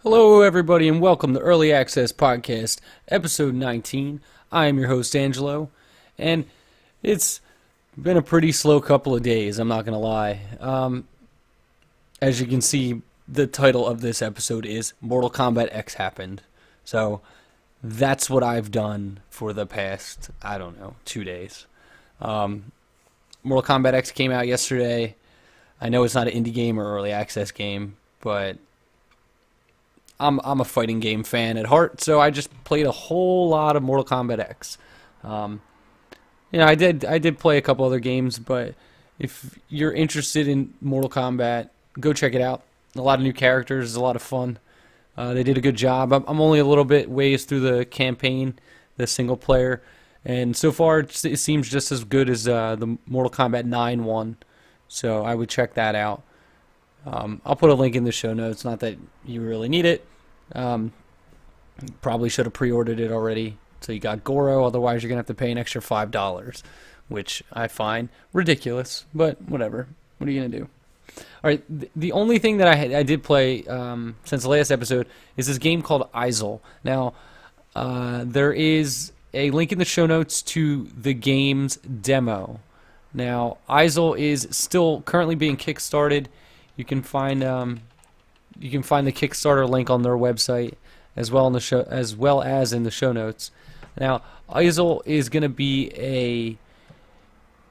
Hello, everybody, and welcome to Early Access Podcast, episode 19. I am your host, Angelo, and it's been a pretty slow couple of days, I'm not going to lie. As you can see, the title of this episode is Mortal Kombat X Happened. So, that's what I've done for the past, 2 days. Mortal Kombat X came out yesterday. I know it's not an indie game or early access game, but I'm a fighting game fan at heart, so I just played a whole lot of Mortal Kombat X. I did play a couple other games, but if you're interested in Mortal Kombat, go check it out. A lot of new characters, a lot of fun. They did a good job. I'm only a little bit ways through the campaign, the single player, and so far it seems just as good as the Mortal Kombat 9 one. So I would check that out. I'll put a link in the show notes. Not that you really need it. Probably should have pre-ordered it already. So you got Goro. Otherwise, you're gonna have to pay an extra $5, which I find ridiculous. But whatever. What are you gonna do? All right. The only thing that I did play since the last episode is this game called Isle. Now, there is a link in the show notes to the game's demo. Now, Isle is still currently being kickstarted. You can find the Kickstarter link on their website as well as in the show notes. Now, Isle is going to be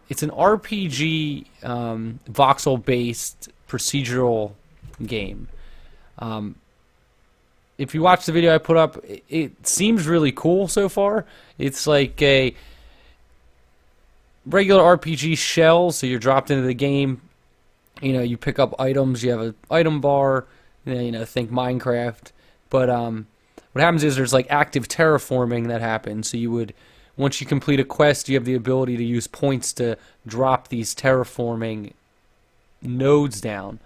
it's an RPG voxel-based procedural game. If you watch the video I put up, it seems really cool so far. It's like a regular RPG shell, so you're dropped into the game. You pick up items, you have an item bar, think Minecraft. But what happens is there's like active terraforming that happens. So once you complete a quest, you have the ability to use points to drop these terraforming nodes down.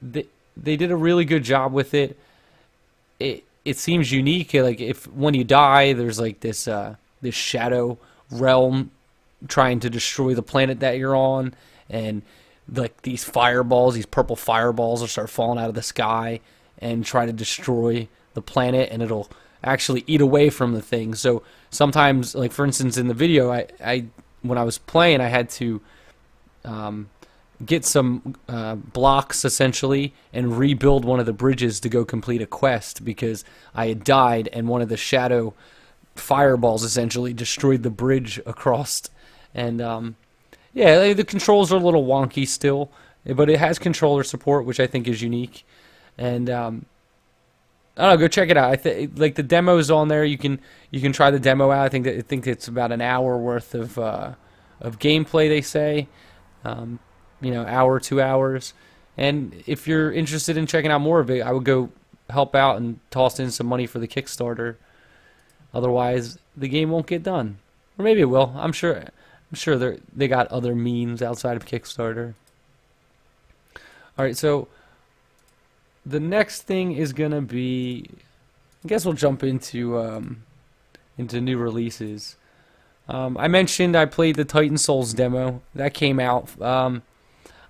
They did a really good job with it. It seems unique. Like when you die, there's like this shadow realm trying to destroy the planet that you're on, and like these purple fireballs will start falling out of the sky and try to destroy the planet, and it'll actually eat away from the thing. So sometimes, like for instance in the video, I when I was playing, I had to get some blocks essentially and rebuild one of the bridges to go complete a quest because I had died and one of the shadow fireballs essentially destroyed the bridge across. And the controls are a little wonky still, but it has controller support, which I think is unique. And I don't know, go check it out. Like the demo's on there. You can try the demo out. I think it's about an hour worth of gameplay. They say, hour 2 hours. And if you're interested in checking out more of it, I would go help out and toss in some money for the Kickstarter. Otherwise, the game won't get done, or maybe it will. I'm sure they got other means outside of Kickstarter. All right, so the next thing is gonna be, I guess we'll jump into new releases. I mentioned I played the Titan Souls demo that came out. I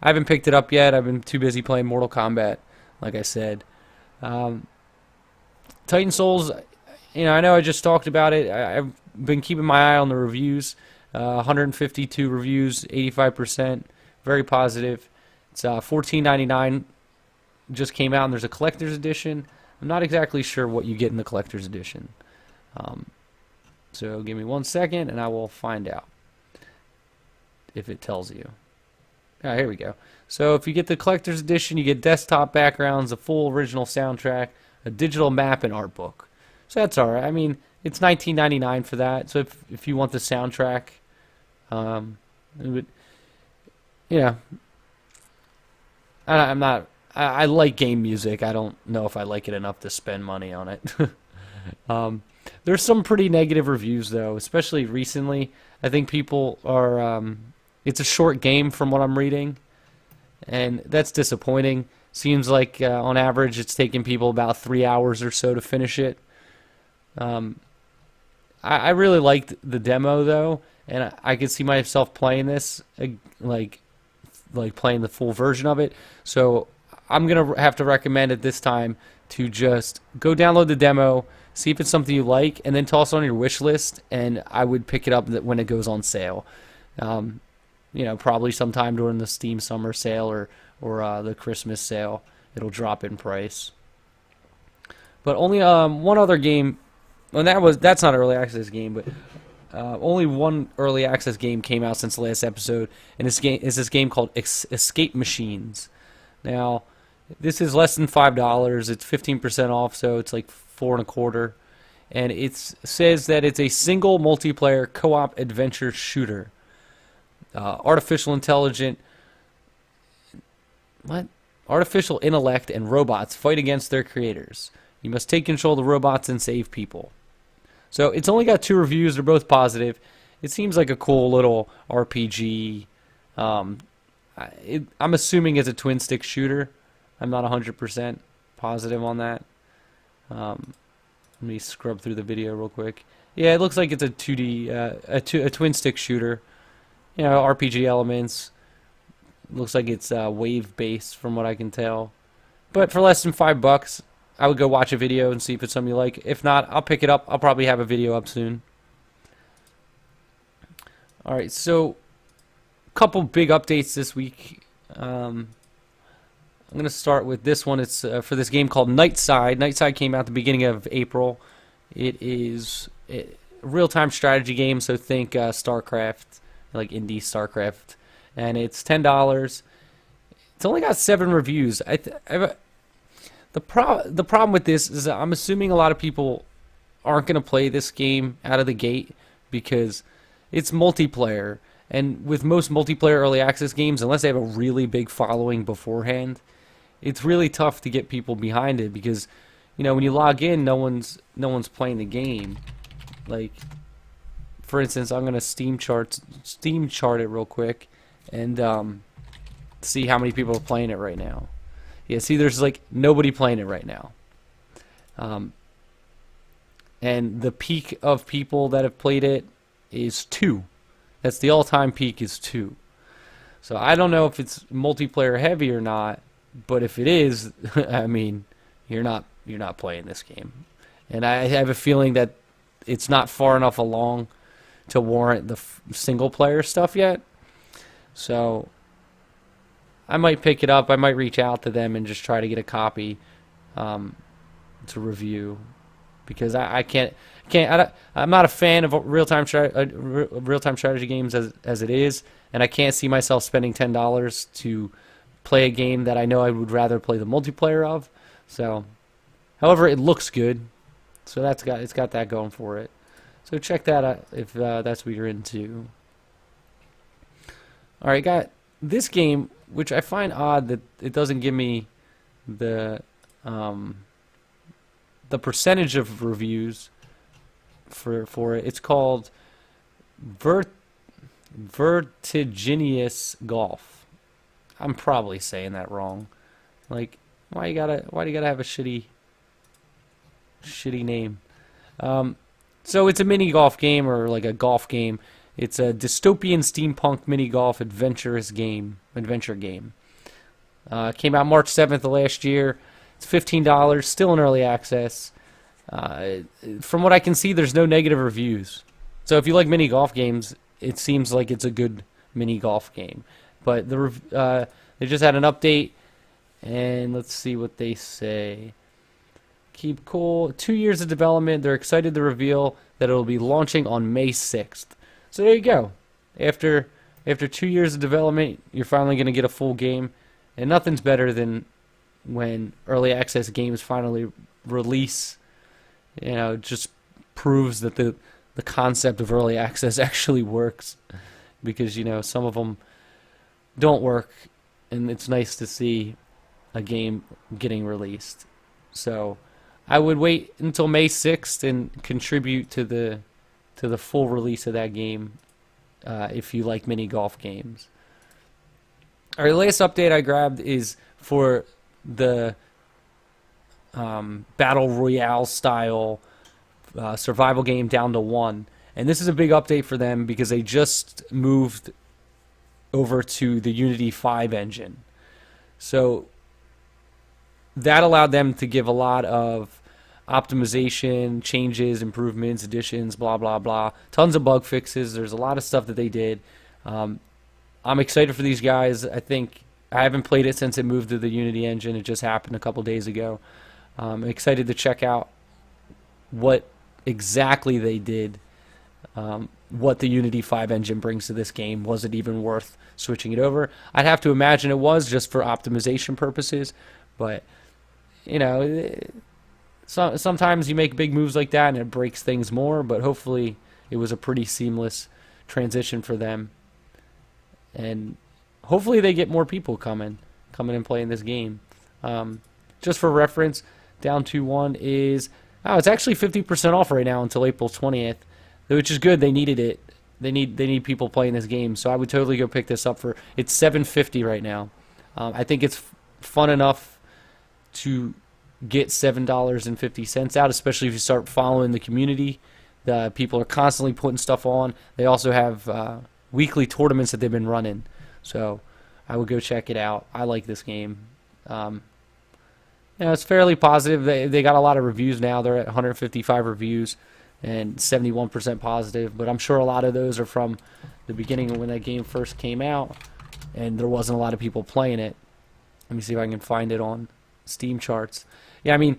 haven't picked it up yet. I've been too busy playing Mortal Kombat, like I said. Titan Souls, I know I just talked about it. I've been keeping my eye on the reviews. 152 reviews, 85%, very positive. It's $14.99. Just came out, and there's a collector's edition. I'm not exactly sure what you get in the collector's edition. So give me 1 second, and I will find out if it tells you. Here we go. So if you get the collector's edition, you get desktop backgrounds, a full original soundtrack, a digital map, and art book. So that's all right. I mean, it's $19.99 for that. So if you want the soundtrack, I like game music. I don't know if I like it enough to spend money on it. There's some pretty negative reviews though, especially recently. I think people are. It's a short game from what I'm reading, and that's disappointing. Seems like on average it's taking people about 3 hours or so to finish it. I really liked the demo though, and I could see myself playing this, like playing the full version of it. So I'm gonna have to recommend at this time to just go download the demo, see if it's something you like, and then toss it on your wish list. And I would pick it up when it goes on sale. Probably sometime during the Steam Summer Sale or the Christmas sale, it'll drop in price. But only one other game, and that's not an early access game, but only one early access game came out since the last episode, and this game is this game called Escape Machines. Now, this is less than $5. It's 15% off, so it's like $4.25. And it says that it's a single multiplayer co-op adventure shooter. Artificial intellect and robots fight against their creators. You must take control of the robots and save people. So it's only got 2 reviews. They're both positive. It seems like a cool little RPG. I'm assuming it's a twin-stick shooter. I'm not 100% positive on that. Let me scrub through the video real quick. Yeah, it looks like it's a 2D, a twin-stick shooter. RPG elements. Looks like it's wave-based from what I can tell. But for less than $5, I would go watch a video and see if it's something you like. If not, I'll pick it up. I'll probably have a video up soon. Alright, so a couple big updates this week. I'm going to start with this one. It's for this game called Nightside. Nightside came out at the beginning of April. It is a real-time strategy game, so think StarCraft, like indie StarCraft. And it's $10. It's only got 7 reviews. The problem with this is that I'm assuming a lot of people aren't going to play this game out of the gate because it's multiplayer. And with most multiplayer early access games, unless they have a really big following beforehand, it's really tough to get people behind it because, when you log in, no one's playing the game. Like, for instance, I'm going to Steam chart it real quick and see how many people are playing it right now. Yeah, see, there's like nobody playing it right now. And the peak of people that have played it is 2. That's the all-time peak is 2. So I don't know if it's multiplayer heavy or not, but if it is, I mean, you're not playing this game. And I have a feeling that it's not far enough along to warrant the single player stuff yet. So I might pick it up. I might reach out to them and just try to get a copy to review because I'm not a fan of real-time strategy games as it is, and I can't see myself spending $10 to play a game that I know I would rather play the multiplayer of. So, however, it looks good, so it's got that going for it. So check that out if that's what you're into. All right, got this game, which I find odd that it doesn't give me the percentage of reviews for it. It's called Vertiginous Golf. I'm probably saying that wrong. Like, why do you gotta have a shitty name? So it's a mini golf game or like a golf game. It's a dystopian steampunk mini golf adventure game. Came out March 7th of last year. It's $15, still in early access. From what I can see, there's no negative reviews. So if you like mini golf games, it seems like it's a good mini golf game. But they just had an update, and let's see what they say. Keep cool. 2 years of development. They're excited to reveal that it will be launching on May 6th. So there you go. After 2 years of development, you're finally going to get a full game. And nothing's better than when early access games finally release. It just proves that the concept of early access actually works. Because, some of them don't work. And it's nice to see a game getting released. So I would wait until May 6th and contribute to the full release of that game if you like mini golf games. All right, the latest update I grabbed is for the Battle Royale style survival game down to 1. And this is a big update for them because they just moved over to the Unity 5 engine. So that allowed them to give a lot of optimization, changes, improvements, additions, blah, blah, blah. Tons of bug fixes. There's a lot of stuff that they did. I'm excited for these guys. I think I haven't played it since it moved to the Unity engine. It just happened a couple days ago. I'm excited to check out what exactly they did, what the Unity 5 engine brings to this game. Was it even worth switching it over? I'd have to imagine it was, just for optimization purposes, but you know, sometimes you make big moves like that and it breaks things more, but hopefully it was a pretty seamless transition for them, and hopefully they get more people coming and playing this game. Just for reference, Down 2-1 is, it's actually 50% off right now until April 20th, which is good. They needed it. They need people playing this game, so I would totally go pick this up for. It's $7.50 right now. I think it's fun enough to get $7.50 out, especially if you start following the community. The people are constantly putting stuff on. They also have weekly tournaments that they've been running, so I would go check it out. I like this game. It's fairly positive. They got a lot of reviews now. They're at 155 reviews and 71% positive, but I'm sure a lot of those are from the beginning when that game first came out and there wasn't a lot of people playing it. Let me see if I can find it on Steam charts. Yeah, I mean,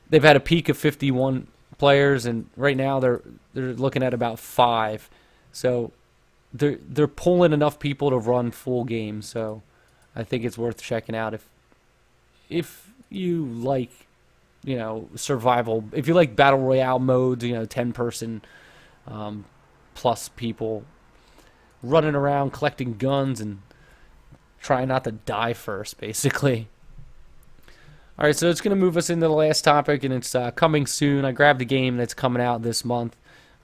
they've had a peak of 51 players, and right now they're looking at about 5. So they're pulling enough people to run full games. So I think it's worth checking out if you like, survival. If you like battle royale modes, 10-person plus people running around collecting guns and trying not to die first, basically. All right, so it's going to move us into the last topic, and it's coming soon. I grabbed a game that's coming out this month.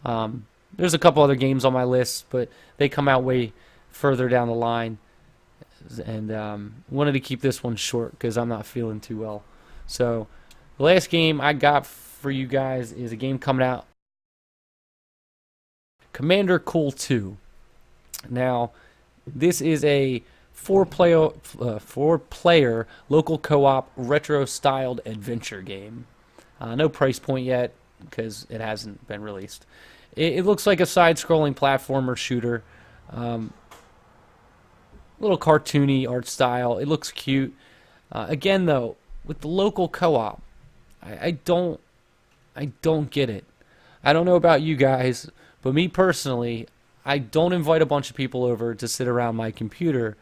There's a couple other games on my list, but they come out way further down the line. And wanted to keep this one short because I'm not feeling too well. So the last game I got for you guys is a game coming out, Commander Cool 2. Now, this is a four-player local co-op retro-styled adventure game. No price point yet because it hasn't been released. It looks like a side-scrolling platformer shooter. Little cartoony art style. It looks cute. Again, though, with the local co-op, I don't get it. I don't know about you guys, but me personally, I don't invite a bunch of people over to sit around my computer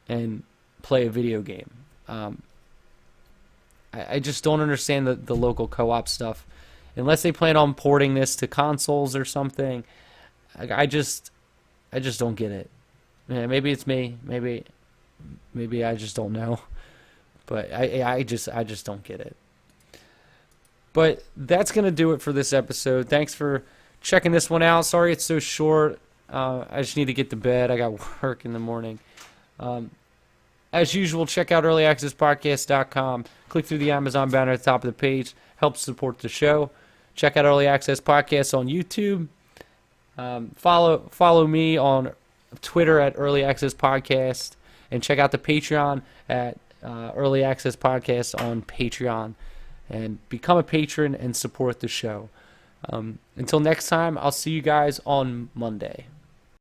and play a video game. I just don't understand the local co-op stuff. Unless they plan on porting this to consoles or something, I just don't get it. Yeah, maybe it's me. Maybe I just don't know. But I just don't get it. But that's going to do it for this episode. Thanks for checking this one out. Sorry it's so short. I just need to get to bed. I got work in the morning. As usual, check out earlyaccesspodcast.com. Click through the Amazon banner at the top of the page. Helps support the show. Check out Early Access Podcasts on YouTube. Follow me on Twitter at Early Access Podcast, and check out the Patreon at Early Access Podcast on Patreon, and become a patron and support the show. Until next time, I'll see you guys on Monday.